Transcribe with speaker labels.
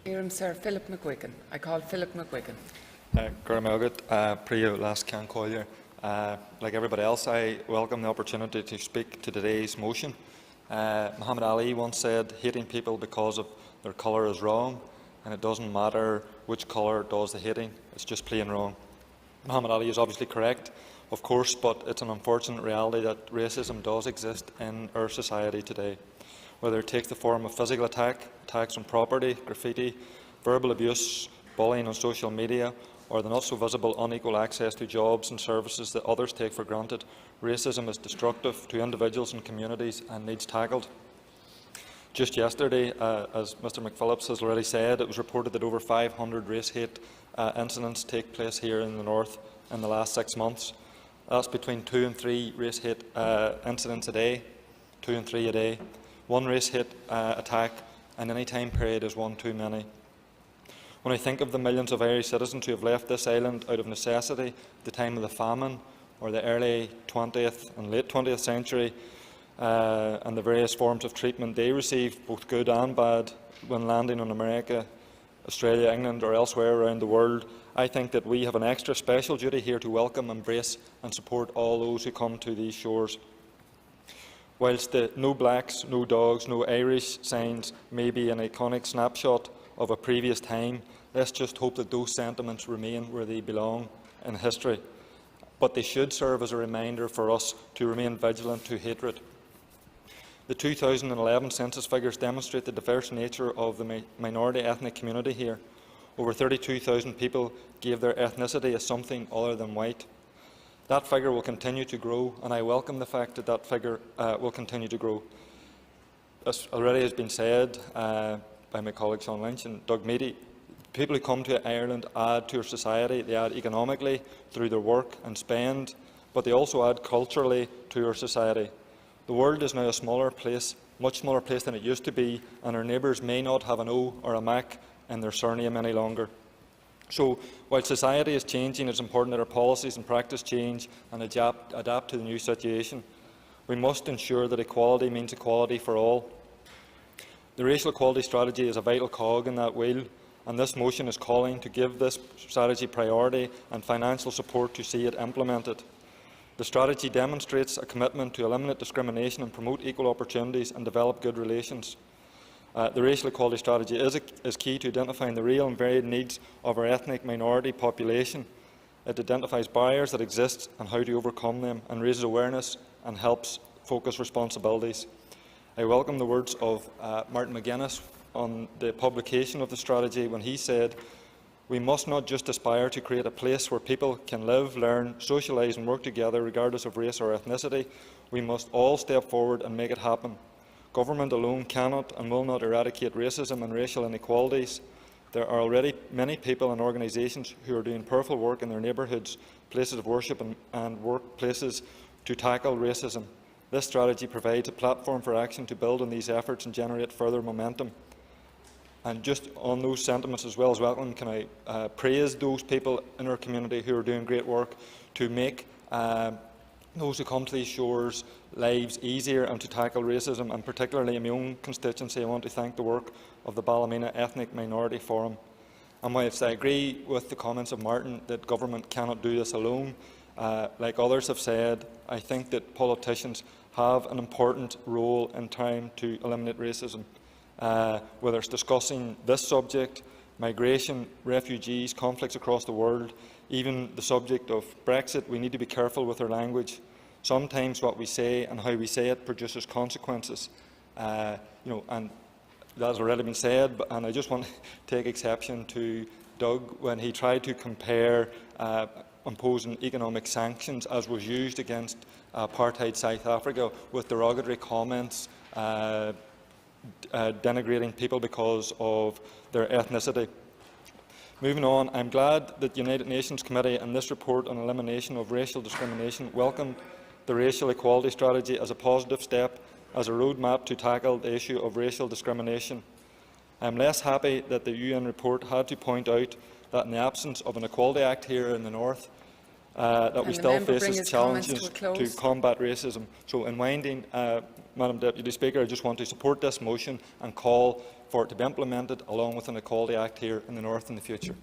Speaker 1: Sir Philip McGuigan. I call Philip McGuigan.
Speaker 2: Like everybody else, I welcome the opportunity to speak to today's motion. Muhammad Ali once said, hating people because of their colour is wrong, and it doesn't matter which colour does the hating, it's just plain wrong. Muhammad Ali is obviously correct, of course, but it's an unfortunate reality that racism does exist in our society today. Whether it takes the form of physical attacks on property, graffiti, verbal abuse, bullying on social media, or the not-so-visible unequal access to jobs and services that others take for granted, racism is destructive to individuals and communities and needs tackled. Just yesterday, as Mr McPhillips has already said, it was reported that over 500 race hate incidents take place here in the North in the last 6 months. That's between 2 and 3 race hate incidents a day, 2 and 3 a day. One race hate attack in any time period is one too many. When I think of the millions of Irish citizens who have left this island out of necessity at the time of the famine, or the early 20th and late 20th century, and the various forms of treatment they received, both good and bad, when landing on America, Australia, England or elsewhere around the world, I think that we have an extra special duty here to welcome, embrace and support all those who come to these shores. Whilst the no blacks, no dogs, no Irish signs may be an iconic snapshot of a previous time, let's just hope that those sentiments remain where they belong in history. But they should serve as a reminder for us to remain vigilant to hatred. The 2011 census figures demonstrate the diverse nature of the minority ethnic community here. Over 32,000 people gave their ethnicity as something other than white. That figure will continue to grow, and I welcome the fact that that figure will continue to grow. As already has been said by my colleagues Sean Lynch and Doug Meady, people who come to Ireland add to our society. They add economically through their work and spend, but they also add culturally to our society. The world is now a smaller place, much smaller place than it used to be, and our neighbours may not have an O or a Mac in their surname any longer. So, while society is changing, it is important that our policies and practice change and adapt to the new situation. We must ensure that equality means equality for all. The racial equality strategy is a vital cog in that wheel, and this motion is calling to give this strategy priority and financial support to see it implemented. The strategy demonstrates a commitment to eliminate discrimination and promote equal opportunities and develop good relations. The racial equality strategy is key to identifying the real and varied needs of our ethnic minority population. It identifies barriers that exist and how to overcome them, and raises awareness and helps focus responsibilities. I welcome the words of Martin McGuinness on the publication of the strategy when he said, "We must not just aspire to create a place where people can live, learn, socialise and work together regardless of race or ethnicity. We must all step forward and make it happen. Government alone cannot and will not eradicate racism and racial inequalities. There are already many people and organisations who are doing powerful work in their neighbourhoods, places of worship and workplaces to tackle racism. This strategy provides a platform for action to build on these efforts and generate further momentum." And just on those sentiments as well as welcome, can I praise those people in our community who are doing great work to make those who come to these shores lives easier and to tackle racism, and particularly in my own constituency I want to thank the work of the Ballymena Ethnic Minority Forum. And whilst I agree with the comments of Martin that government cannot do this alone, like others have said, I think that politicians have an important role in trying to eliminate racism. Whether it's discussing this subject, migration, refugees, conflicts across the world, even the subject of Brexit, we need to be careful with our language. Sometimes what we say and how we say it produces consequences. And that has already been said, and I just want to take exception to Doug when he tried to compare imposing economic sanctions, as was used against apartheid South Africa, with derogatory comments denigrating people because of their ethnicity. Moving on, I am glad that the United Nations Committee in this report on elimination of racial discrimination welcomed the racial equality strategy as a positive step, as a roadmap to tackle the issue of racial discrimination. I am less happy that the UN report had to point out that in the absence of an Equality Act here in the North, that we still face challenges to combat racism. So in winding Madam Deputy Speaker, I just want to support this motion and call for it to be implemented along with an Equality Act here in the North in the future.